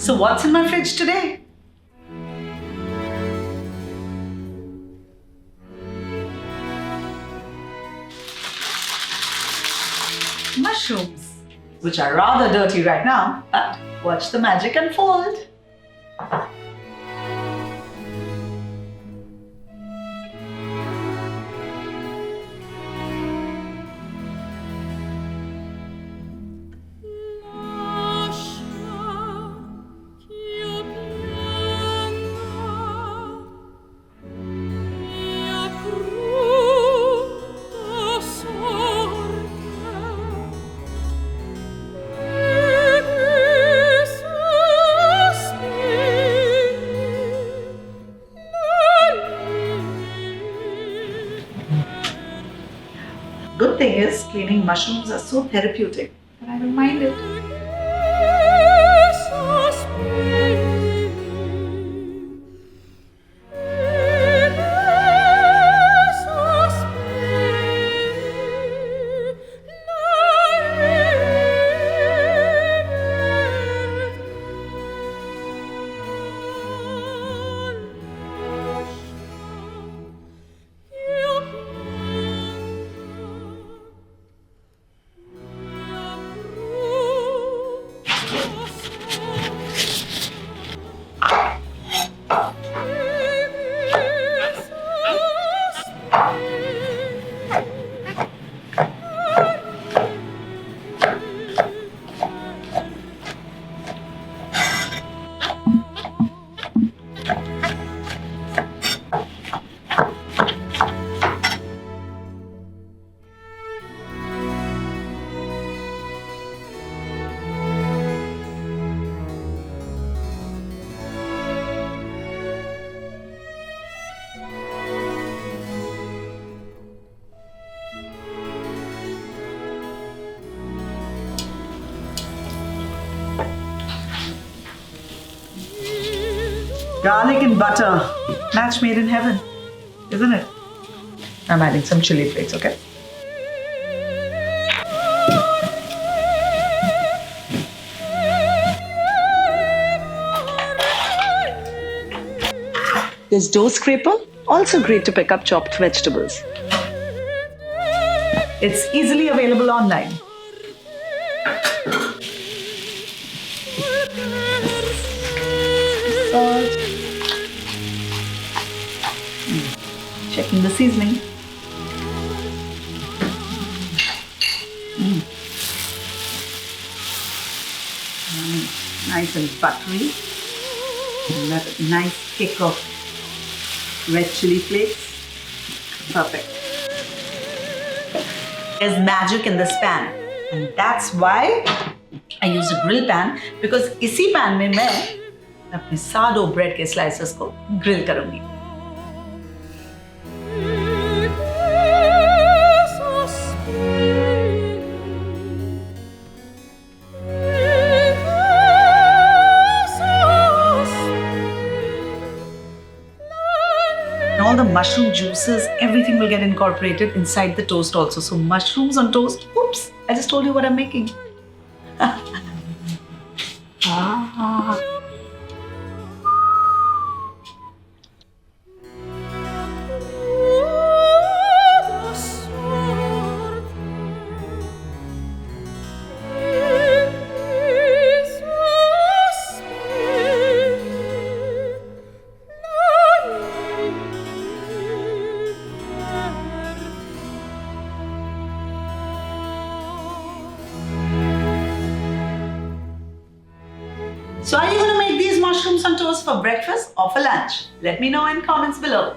So what's in my fridge today? Mushrooms, which are rather dirty right now, but watch the magic unfold. Good thing is, cleaning mushrooms are so therapeutic that I don't mind it. Garlic and butter, match made in heaven, isn't it? I'm adding some chili flakes, okay? This dough scraper, also great to pick up chopped vegetables. It's easily available online. Salt. Checking the seasoning. Nice and buttery. And that nice kick of red chili flakes. Perfect. There's magic in this pan. And that's why I use a grill pan, because इसी pan में मैं अपने sourdough bread के slices को grill करूँगी. All the mushroom juices, everything will get incorporated inside the toast also. So mushrooms on toast, oops, I just told you what I'm making. So are you going to make these mushrooms on toast for breakfast or for lunch? Let me know in comments below.